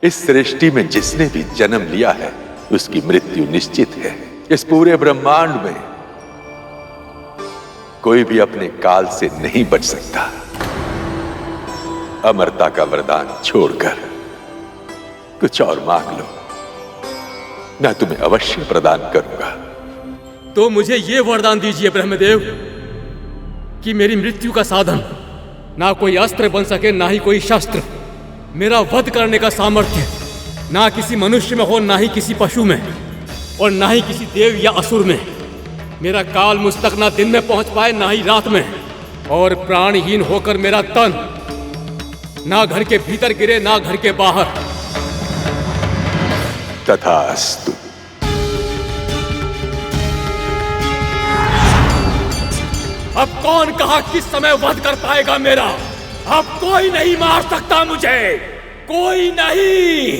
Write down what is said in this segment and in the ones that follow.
इस सृष्टि में जिसने भी जन्म लिया है उसकी मृत्यु निश्चित है। इस पूरे ब्रह्मांड में कोई भी अपने काल से नहीं बच सकता। अमरता का वरदान छोड़कर कुछ और मांग लो, मैं तुम्हें अवश्य प्रदान करूंगा। तो मुझे ये वरदान दीजिए ब्रह्मदेव कि मेरी मृत्यु का साधन ना कोई अस्त्र बन सके, ना ही कोई शस्त्र। मेरा वध करने का सामर्थ्य ना किसी मनुष्य में हो, ना ही किसी पशु में, और ना ही किसी देव या असुर में। मेरा काल मुझ तक ना दिन में पहुंच पाए, ना ही रात में, और प्राणहीन होकर मेरा तन ना घर के भीतर गिरे, ना घर के बाहर। तथास्तु। अब कौन कहा किस समय वध कर पाएगा मेरा? अब कोई नहीं मार सकता मुझे, कोई नहीं।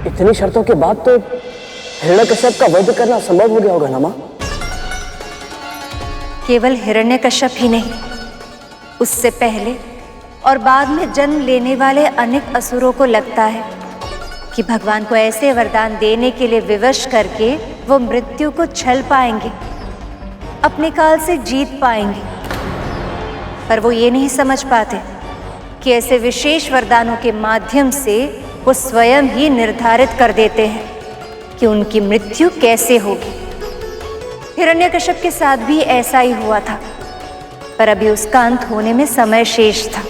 इतनी शर्तों के बाद तो हिरण्यकश्यप का वध करना संभव हो गया होगा ना मां? केवल हिरण्यकश्यप ही नहीं, उससे पहले और बाद में जन्म लेने वाले अनेक असुरों को लगता है कि भगवान को ऐसे वरदान देने के लिए विवश करके वो मृत्यु को छल पाएंगे, अपने काल से जीत पाएंगे। पर वो ये नहीं समझ पाते कि ऐसे विशेष वरदानों के माध्यम से वो स्वयं ही निर्धारित कर देते हैं कि उनकी मृत्यु कैसे होगी। हिरण्यकश्यप के साथ भी ऐसा ही हुआ था, पर अभी उसका अंत होने में समय शेष था।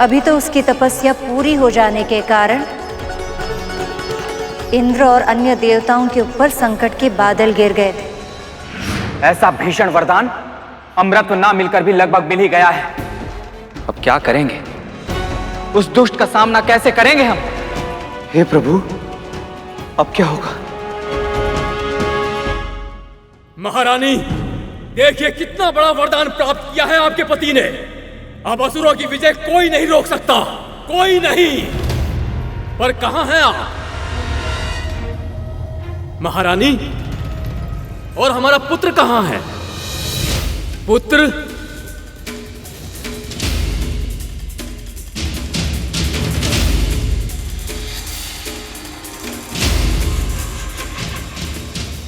अभी तो उसकी तपस्या पूरी हो जाने के कारण इंद्र और अन्य देवताओं के ऊपर संकट के बादल गिर गए थे। ऐसा भीषण वरदान अमृत ना मिलकर भी लगभग मिल ही गया है। अब क्या करेंगे? उस दुष्ट का सामना कैसे करेंगे हम? हे प्रभु, अब क्या होगा? महारानी, देखिए कितना बड़ा वरदान प्राप्त किया है आपके पति ने। अब असुरों की विजय कोई नहीं रोक सकता, कोई नहीं। पर कहां हैं आप महारानी? और हमारा पुत्र कहां है? पुत्र?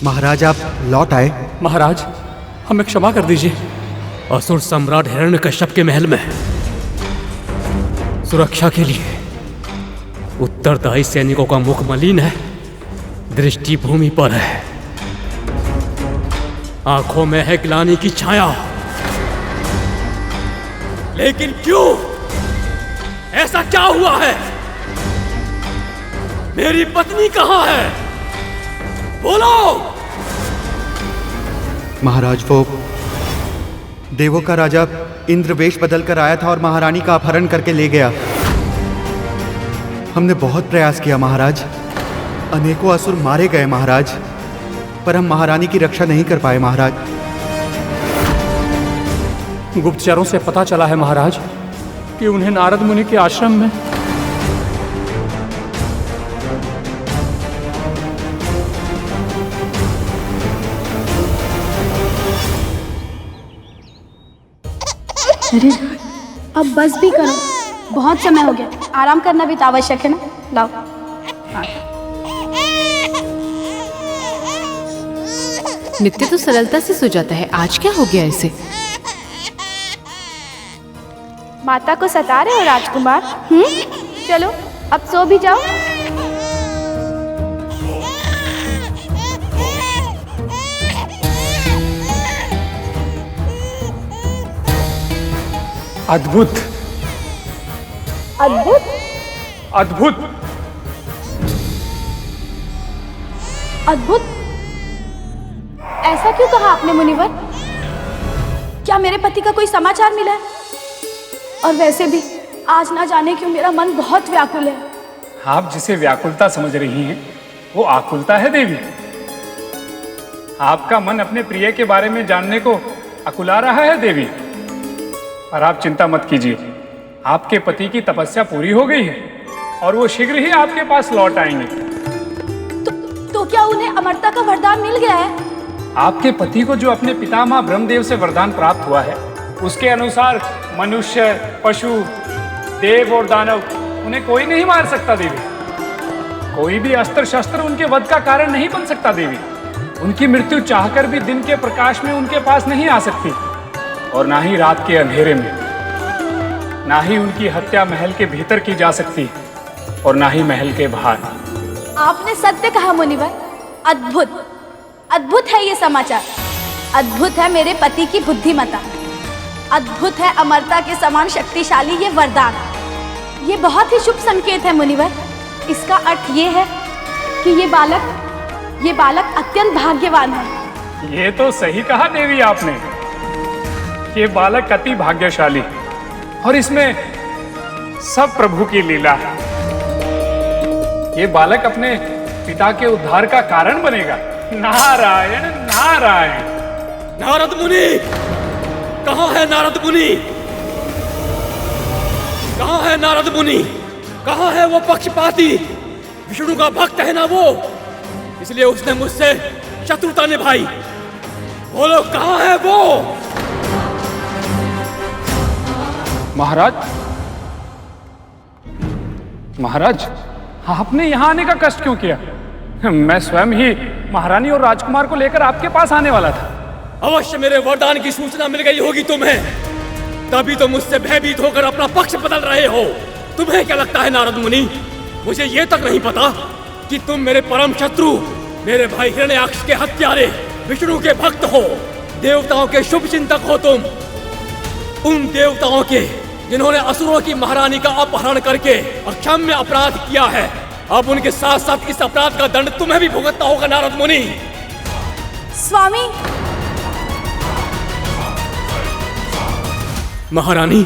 महाराज, आप लौट आए। महाराज, हमें क्षमा कर दीजिए। असुर सम्राट हिरण्यकश्यप के महल में सुरक्षा के लिए उत्तरदायी सैनिकों का मुख मलिन है, दृष्टि भूमि पर है, आंखों में है ग्लानि की छाया। लेकिन क्यों? ऐसा क्या हुआ है? मेरी पत्नी कहां है? बोलो। महाराज, वो देवों का राजा इंद्र वेश बदल कर आया था और महारानी का अपहरण करके ले गया। हमने बहुत प्रयास किया महाराज, अनेकों असुर मारे गए महाराज, पर हम महारानी की रक्षा नहीं कर पाए महाराज। गुप्तचरों से पता चला है महाराज कि उन्हें नारद मुनि के आश्रम में अरे अब बस भी करो, बहुत समय हो गया, आराम करना भी तो आवश्यक है ना। लाओ। नित्य तो सरलता से सो जाता है, आज क्या हो गया इसे? माता को सता रहे हो राजकुमार? चलो अब सो भी जाओ। अद्भुत, अद्भुत, अद्भुत, अद्भुत। ऐसा क्यों कहा आपने मुनिवर? क्या मेरे पति का कोई समाचार मिला है? और वैसे भी आज ना जाने क्यों मेरा मन बहुत व्याकुल है। आप जिसे व्याकुलता समझ रही हैं वो आकुलता है देवी। आपका मन अपने प्रिय के बारे में जानने को अकुला रहा है देवी। पर आप चिंता मत कीजिए, आपके पति की तपस्या पूरी हो गई है और वो शीघ्र ही आपके पास लौट आएंगे। तो क्या उन्हें अमरता का वरदान मिल गया है? आपके पति को जो अपने पितामह ब्रह्मदेव से वरदान प्राप्त हुआ है उसके अनुसार मनुष्य, पशु, देव और दानव उन्हें कोई नहीं मार सकता देवी। कोई भी अस्त्र शस्त्र उनके वध का कारण नहीं बन सकता देवी। उनकी मृत्यु चाहकर भी दिन के प्रकाश में उनके पास नहीं आ सकती, और ना ही रात के अंधेरे में। ना ही उनकी हत्या महल के भीतर की जा सकती, और ना ही महल के बाहर। आपने सत्य कहा मुनिवर। अद्भुत, अद्भुत है ये समाचार। अद्भुत है मेरे पति की बुद्धिमत्ता। अद्भुत है अमरता के समान शक्तिशाली ये वरदान। ये बहुत ही शुभ संकेत है मुनिवर। इसका अर्थ ये है कि ये बालक अत्यंत भाग्यवान है। ये तो सही कहा देवी आपने। ये बालक अति भाग्यशाली, और इसमें सब प्रभु की लीला है। ये बालक अपने पिता के उद्धार का कारण बनेगा। नारायण नारायण। नारद मुनि, कहाँ है नारद मुनि? कहाँ है नारद मुनि? कहाँ है वो पक्षपाती? विष्णु का भक्त है ना वो, इसलिए उसने मुझसे शत्रुता निभाई। बोलो कहाँ है वो? महाराज, आपने यहाँ आने का कष्ट क्यों किया? मैं स्वयं ही महारानी और राजकुमार को लेकर आपके पास आने वाला था। अवश्य मेरे वरदान की सूचना मिल गई होगी तुम्हें, तभी तो मुझसे भयभीत होकर अपना पक्ष बदल रहे हो। तुम्हें क्या लगता है नारद मुनि, मुझे ये तक नहीं पता कि तुम मेरे परम शत्रु, मेरे भाई हिरण्याक्ष के हत्यारे, विष्णु के भक्त हो, देवताओं के शुभ चिंतक हो तुम। उन देवताओं के जिन्होंने असुरों की महारानी का अपहरण करके अक्षम्य अपराध किया है, अब उनके साथ साथ इस अपराध का दंड तुम्हें भी भुगतना होगा नारद मुनि। स्वामी। महारानी,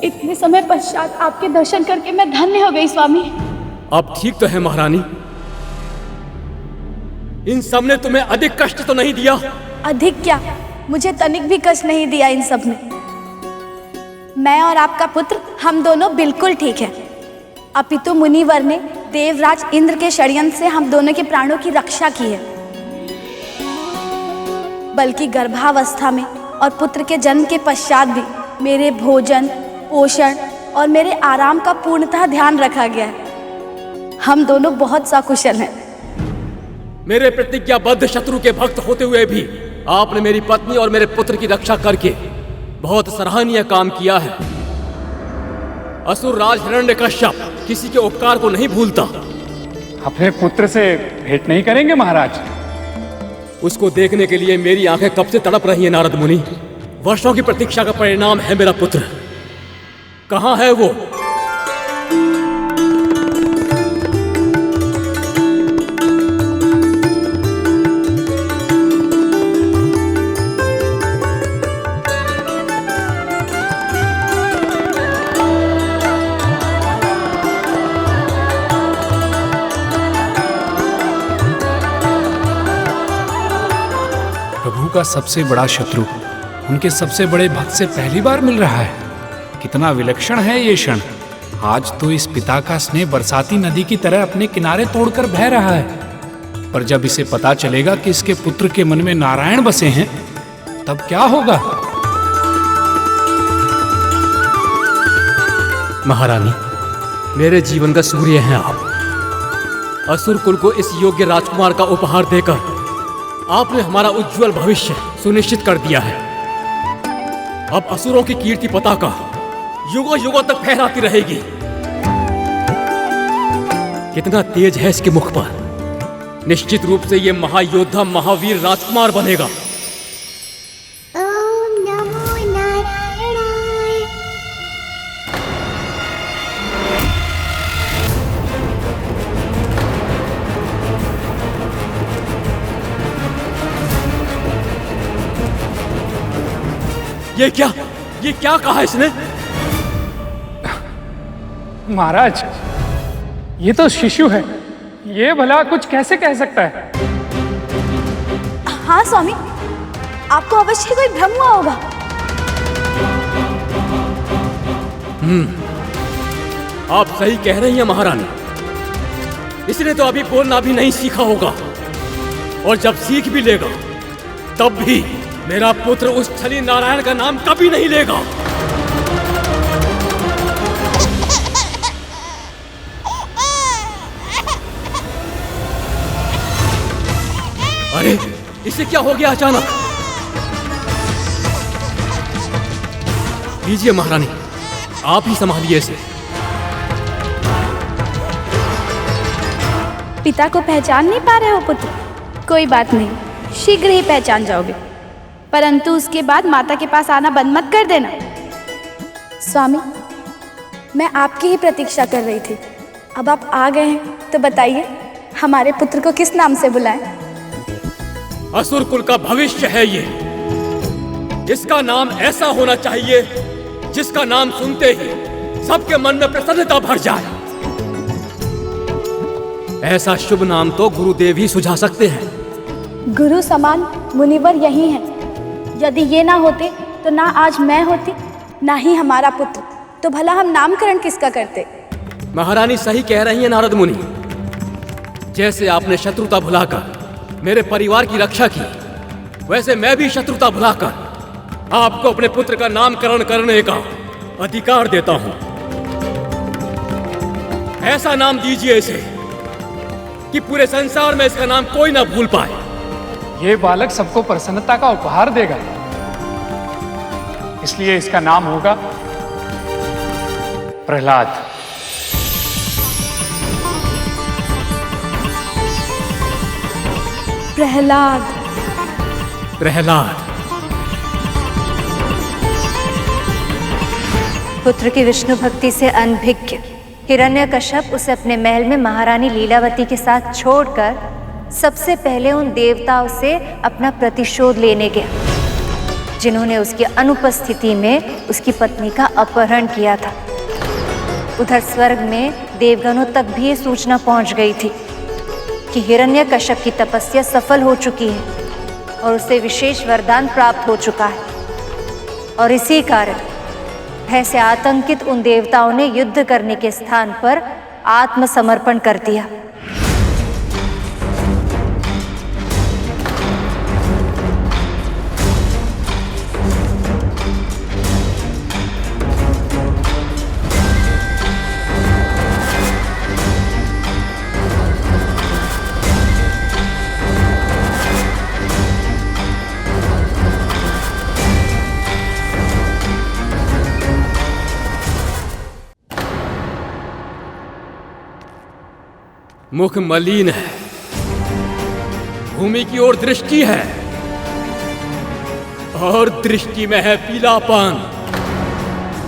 इतने समय पश्चात आपके दर्शन करके मैं धन्य हो गई स्वामी। अब ठीक तो है महारानी? इन सब ने तुम्हें अधिक कष्ट तो नहीं दिया? अधिक क्या, मुझे तनिक भी कष्ट नहीं दिया इन सब ने। मैं और आपका पुत्र, हम दोनों बिल्कुल ठीक हैं। अपितु मुनिवर ने देवराज इंद्र के षड्यंत्र से हम दोनों के प्राणों की रक्षा की है। बल्कि गर्भावस्था में और पुत्र के जन्म के पश्चात भी मेरे भोजन, पोषण और मेरे आराम का पूर्णतः ध्यान रखा गया है। हम दोनों बहुत सकुशल हैं। मेरे प्रतिज्ञाबद्ध शत्रु के भक्त होते हुए भी आपने मेरी पत्नी और मेरे पुत्र की रक्षा करके बहुत सराहनीय काम किया है। असुर राज हिरण्यकश्यप किसी के उपकार को नहीं भूलता। अपने पुत्र से भेंट नहीं करेंगे महाराज? उसको देखने के लिए मेरी आंखें कब से तड़प रही हैं नारद मुनि। वर्षों की प्रतीक्षा का परिणाम है मेरा पुत्र। कहाँ है वो? प्रभु का सबसे बड़ा शत्रु उनके सबसे बड़े भक्त से पहली बार मिल रहा है। कितना विलक्षण है ये क्षण। आज तो इस पिता का स्नेह बरसाती नदी की तरह अपने किनारे तोड़कर बह रहा है, पर जब इसे पता चलेगा कि इसके पुत्र के मन में नारायण बसे हैं, तब क्या होगा? महारानी, मेरे जीवन का सूर्य हैं आप। असुर कुल को इस योग्य राजकुमार का उपहार देकर आपने हमारा उज्जवल भविष्य सुनिश्चित कर दिया है। अब असुरों की कीर्ति पताका युगों युगों तक फहराती रहेगी। कितना तेज है इसके मुख पर। निश्चित रूप से ये महायोद्धा महावीर राजकुमार बनेगा। ओम नमो नारायणाय। ये क्या कहा इसने? महाराज, ये तो शिशु है, ये भला कुछ कैसे कह सकता है? हाँ स्वामी, आपको अवश्य कोई भ्रम हुआ होगा। आप सही कह रही हैं महारानी। इसने तो अभी बोलना भी नहीं सीखा होगा, और जब सीख भी लेगा तब भी मेरा पुत्र उस छली नारायण का नाम कभी नहीं लेगा। अरे इसे क्या हो गया अचानक? लीजिए महारानी, आप ही संभालिए इसे। पिता को पहचान नहीं पा रहे हो पुत्र? कोई बात नहीं, शीघ्र ही पहचान जाओगे, परंतु उसके बाद माता के पास आना बंद मत कर देना। स्वामी, मैं आपकी ही प्रतीक्षा कर रही थी। अब आप आ गए हैं तो बताइए, हमारे पुत्र को किस नाम से बुलाएं? असुर कुल का भविष्य है ये। इसका नाम ऐसा होना चाहिए जिसका नाम सुनते ही सबके मन में प्रसन्नता भर जाए। ऐसा शुभ नाम तो गुरुदेव ही सुझा सकते हैं। गुरु समान मुनिवर यही हैं। यदि ये ना होते तो ना आज मैं होती, ना ही हमारा पुत्र, तो भला हम नामकरण किसका करते? महारानी सही कह रही हैं नारद मुनि। जैसे आपने शत्रुता भुलाकर मेरे परिवार की रक्षा की, वैसे मैं भी शत्रुता भुलाकर आपको अपने पुत्र का नामकरण करने का अधिकार देता हूं। ऐसा नाम दीजिए इसे कि पूरे संसार में इसका नाम कोई ना भूल पाए। ये बालक सबको प्रसन्नता का उपहार देगा, इसलिए इसका नाम होगा प्रहलाद। प्रहलाद। प्रहलाद। पुत्र की विष्णु भक्ति से अनभिज्ञ हिरण्यकश्यप उसे अपने महल में महारानी लीलावती के साथ छोड़कर सबसे पहले उन देवताओं से अपना प्रतिशोध लेने गया जिन्होंने उसकी अनुपस्थिति में उसकी पत्नी का अपहरण किया था। उधर स्वर्ग में देवगणों तक भी ये सूचना पहुंच गई थी कि हिरण्यकश्यप की तपस्या सफल हो चुकी है और उसे विशेष वरदान प्राप्त हो चुका है। और इसी कारण भय से आतंकित उन देवताओं ने युद्ध करने के स्थान पर आत्मसमर्पण कर दिया। मुख मलिन है, भूमि की ओर दृष्टि है और दृष्टि में है पीलापन।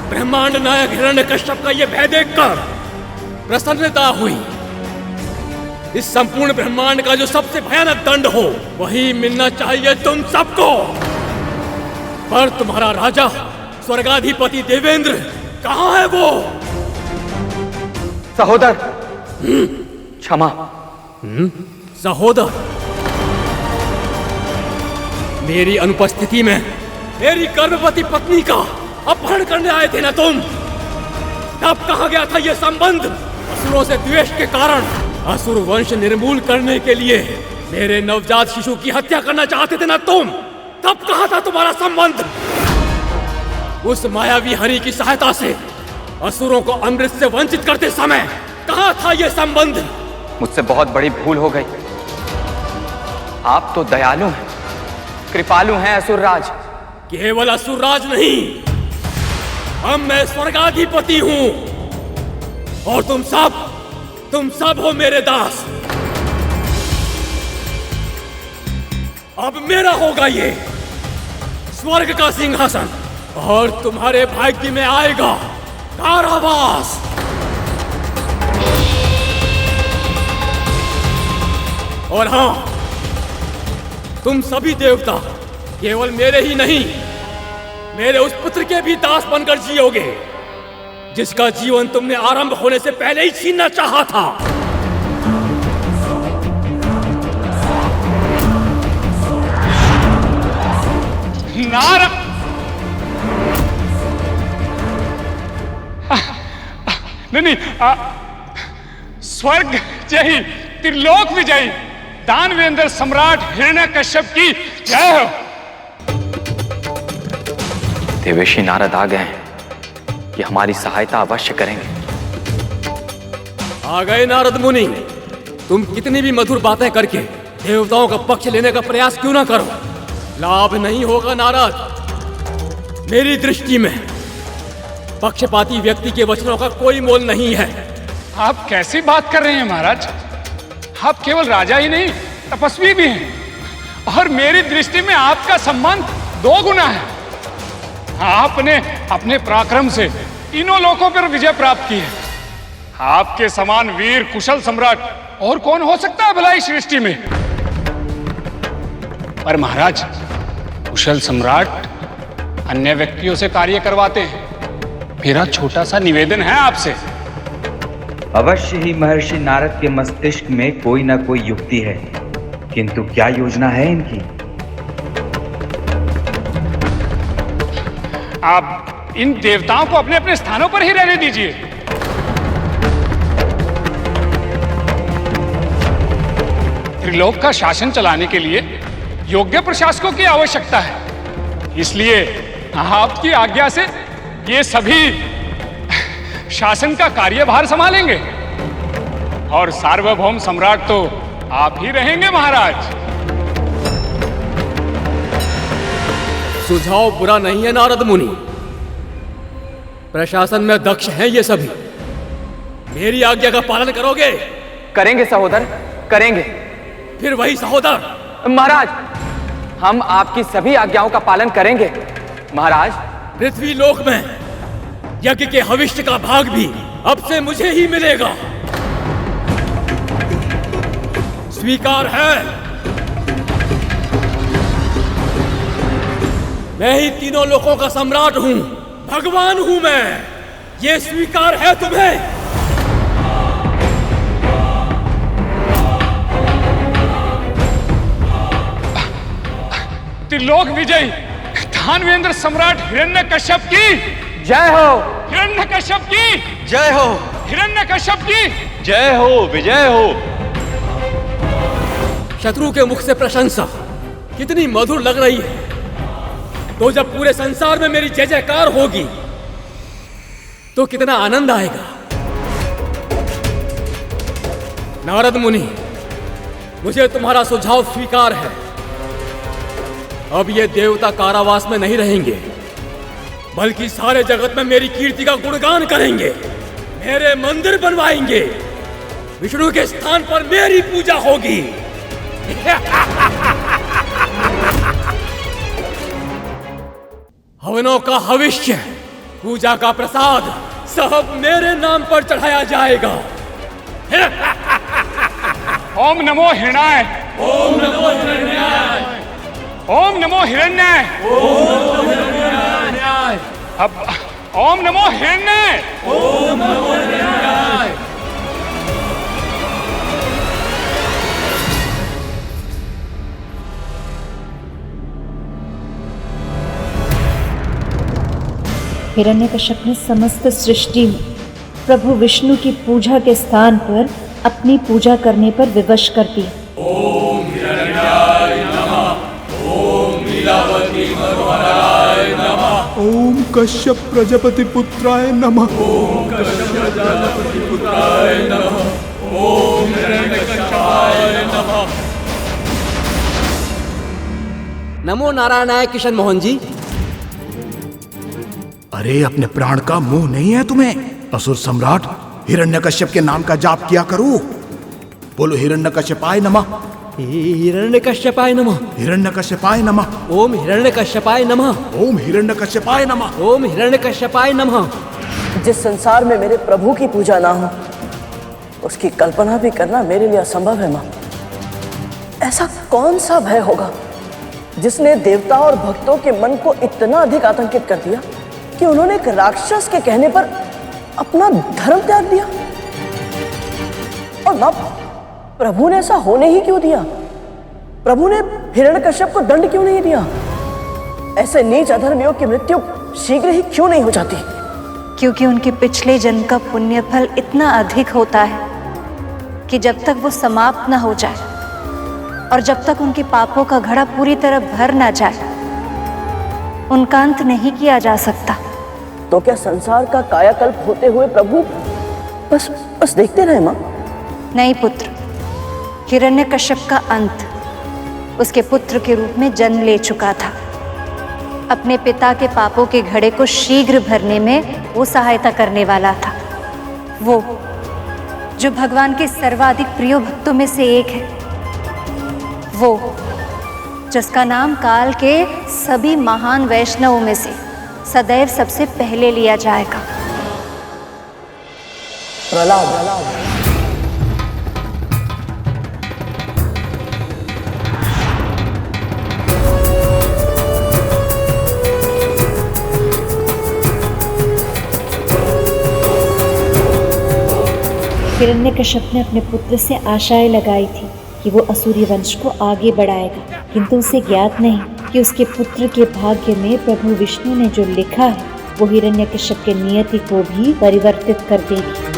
ब्रह्मांड नायक हिरण्यकश्यप का यह भय देखकर प्रसन्नता हुई। इस संपूर्ण ब्रह्मांड का जो सबसे भयानक दंड हो वही मिलना चाहिए तुम सबको। पर तुम्हारा राजा स्वर्गाधिपति देवेंद्र कहाँ है वो? सहोदर क्षमा। सहोदर, मेरी अनुपस्थिति में मेरी गर्भवती पत्नी का अपहरण करने आए थे ना तुम? तब कहाँ गया था ये संबंध? असुरों से द्वेष के कारण असुर वंश निर्मूल करने के लिए मेरे नवजात शिशु की हत्या करना चाहते थे ना तुम? तब कहाँ था तुम्हारा संबंध? उस मायावी हरि की सहायता से असुरों को अमृत से वंचित करते समय कहाँ था ये संबंध? मुझसे बहुत बड़ी भूल हो गई। आप तो दयालु हैं, कृपालु हैं असुरराज। केवल असुरराज नहीं, अब मैं स्वर्गाधिपति हूं और तुम सब हो मेरे दास। अब मेरा होगा ये स्वर्ग का सिंहासन और तुम्हारे भाग्य में आएगा कारावास। और हां, तुम सभी देवता केवल मेरे ही नहीं, मेरे उस पुत्र के भी दास बनकर जियोगे जिसका जीवन तुमने आरंभ होने से पहले ही छीनना चाहा था। नहीं, स्वर्ग जय, त्रिलोक विजयी दानवेंद्र सम्राट हिरण्यकश्यप की जय हो। देवेशी नारद आ गए हैं, कि हमारी सहायता अवश्य करेंगे। आ गए नारद मुनि। तुम कितनी भी मधुर बातें करके देवताओं का पक्ष लेने का प्रयास क्यों ना करो? लाभ नहीं होगा नारद। मेरी दृष्टि में पक्षपाती व्यक्ति के वचनों का कोई मोल नहीं है। आप कैसी बात कर रहे हैं महाराज? आप केवल राजा ही नहीं, तपस्वी भी हैं, और मेरी दृष्टि में आपका सम्मान 2 गुना है। आपने अपने पराक्रम से तीनों लोकों पर विजय प्राप्त की है। आपके समान वीर कुशल सम्राट और कौन हो सकता है भला इस सृष्टि में? पर महाराज, कुशल सम्राट अन्य व्यक्तियों से कार्य करवाते हैं। मेरा छोटा सा निवेदन है आपसे। अवश्य ही महर्षि नारद के मस्तिष्क में कोई ना कोई युक्ति है, किंतु क्या योजना है इनकी? आप इन देवताओं को अपने अपने स्थानों पर ही रहने दीजिए। त्रिलोक का शासन चलाने के लिए योग्य प्रशासकों की आवश्यकता है। इसलिए आपकी आज्ञा से ये सभी शासन का कार्यभार संभालेंगे, और सार्वभौम सम्राट तो आप ही रहेंगे महाराज। सुझाव बुरा नहीं है नारद मुनि। प्रशासन में दक्ष हैं ये सभी। मेरी आज्ञा का पालन करोगे? करेंगे सहोदर, करेंगे। फिर वही सहोदर। महाराज, हम आपकी सभी आज्ञाओं का पालन करेंगे। महाराज, पृथ्वी लोक में यज्ञ के हविष्य का भाग भी अब से मुझे ही मिलेगा। स्वीकार है? मैं ही तीनों लोकों का सम्राट हूं, भगवान हूं मैं। ये स्वीकार है तुम्हें? त्रिलोक विजयी दानवेंद्र सम्राट हिरण्यकश्यप की जय हो। हिरण्यकश्यप की जय हो। हिरण्यकश्यप की जय हो, विजय हो। शत्रु के मुख से प्रशंसा कितनी मधुर लग रही है। तो जब पूरे संसार में मेरी जय जयकार होगी तो कितना आनंद आएगा। नारद मुनि, मुझे तुम्हारा सुझाव स्वीकार है। अब ये देवता कारावास में नहीं रहेंगे, बल्कि सारे जगत में मेरी कीर्ति का गुणगान करेंगे। मेरे मंदिर बनवाएंगे। विष्णु के स्थान पर मेरी पूजा होगी। हवनों का हविष्य, पूजा का प्रसाद सब मेरे नाम पर चढ़ाया जाएगा। ओम नमो हिरण्याय। ओम नमो हिरण्याय। ओम नमो हिरण्याय। ओम नमो हिरण्याय। अब ओम नमो हिरण्याय। ओम नमो हिरण्याय। हिरण्यकश्यप ने समस्त सृष्टि में प्रभु विष्णु की पूजा के स्थान पर अपनी पूजा करने पर विवश कर दिया। ओम हिरण्याय नमः। ओम लीलावती मनोहराय नमः। ओम कश्यप प्रजापति पुत्राय नमः। ओम कश्यप प्रजापति पुत्राय नमः। ओम हिरण्यकश्यपाय नमः। नमो नारायणाय किशन मोहन जी। अरे, अपने प्राण का मुंह नहीं है तुम्हें? असुर सम्राट हिरण्यकश्यप के नाम का जाप किया करो। बोलो हिरण्यकश्यपाय नमः। हिरण्यकश्यपाय नमः। हिरण्यकश्यपाय नमः। ओम हिरण्यकश्यपाय नमः। ओम हिरण्यकश्यपाय नमः। ओम हिरण्यकश्यपाय नमः। जिस संसार में मेरे प्रभु की पूजा ना हो, उसकी कल्पना भी करना मेरे लिए असंभव है मां। ऐसा कौन सा भय होगा जिसने देवता और भक्तों के मन को इतना अधिक आतंकित कर दिया कि उन्होंने एक राक्षस के कहने पर अपना धर्म त्याग दिया? और मां, प्रभु ने ऐसा होने ही क्यों दिया? प्रभु ने हिरण्यकश्यप को दंड क्यों नहीं दिया? ऐसे नीच अधर्मियों की मृत्यु शीघ्र ही क्यों नहीं हो जाती? क्योंकि उनके पिछले जन्म का पुण्य फल इतना अधिक होता है कि जब तक वो समाप्त ना हो जाए और जब तक उनके पापों का घड़ा पूरी तरह भर ना जाए, उनका अंत नहीं किया जा सकता। तो क्या संसार का कायाकल्प होते हुए प्रभु बस देखते रहे मां? नहीं पुत्र, हिरण्यकश्यप का अंत उसके पुत्र के रूप में जन्म ले चुका था। अपने पिता के पापों के घड़े को शीघ्र भरने में वो सहायता करने वाला था। वो जो भगवान के सर्वाधिक प्रिय भक्तों में से एक है, वो जिसका नाम काल के सभी महान वैष्णवों में से सदैव सबसे पहले लिया जाएगा। प्रहलाद। हिरण्यकश्यप ने अपने पुत्र से आशाएं लगाई थी कि वो असुरी वंश को आगे बढ़ाएगा, किंतु उसे ज्ञात नहीं कि उसके पुत्र के भाग्य में प्रभु विष्णु ने जो लिखा है वो हिरण्यकश्यप के नियति को भी परिवर्तित कर देगी।